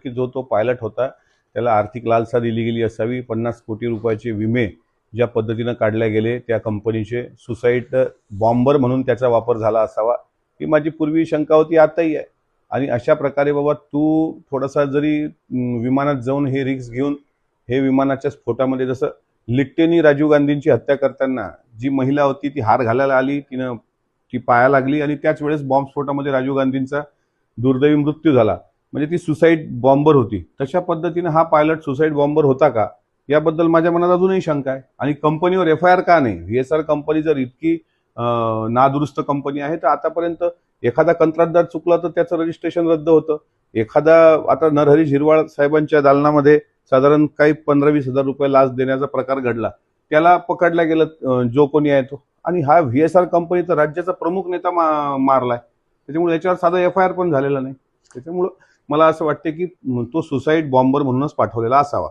की जो तो पायलट होता त्याला आर्थिक लालसा दिली गेली असावी. 50 कोटी रुपयाचे विमे ज्या पद्धतीनं काढले गेले त्या कंपनीचे, सुसाईड बॉम्बर म्हणून त्याचा वापर झाला असावा ही माझी पूर्वी शंका होती, आताही आहे. आणि अशा प्रकारे बाबा तू थोडासा जरी विमानात जाऊन हे रिस्क घेऊन हे विमानाच्या स्फोटामध्ये, जसं लिट्टेनी राजीव गांधींची हत्या करताना जी महिला होती ती हार घालायला आली, तिनं ती पाया लागली आणि त्याच वेळेस बॉम्बस्फोटामध्ये राजीव गांधींचा दुर्दैवी मृत्यू झाला, म्हणजे ती सुसाईड बॉम्बर होती. तशा पद्धतीने हा पायलट सुसाईड बॉम्बर होता का याबद्दल माझ्या मनात अजूनही शंका आहे. आणि कंपनीवर FIR का नाही? VSR कंपनी जर इतकी नादुरुस्त कंपनी आहे तर आतापर्यंत एखादा कंत्राटदार चुकला तर त्याचं रजिस्ट्रेशन रद्द होतं. एखादा आता नरहरी झिरवाळ साहेबांच्या दालनामध्ये साधारण काही 15-20 हजार रुपये लाच देण्याचा प्रकार घडला, त्याला पकडला गेलं जो कोणी आहे तो. आणि हा VSR कंपनीचा राज्याचा प्रमुख नेता मारलाय, त्याच्यामुळे याच्यावर साधा FIR पण झालेला नाही. त्याच्यामुळं मला असं वाटतं की तो सुसाईड बॉम्बर म्हणूनच पाठवलेला असावा.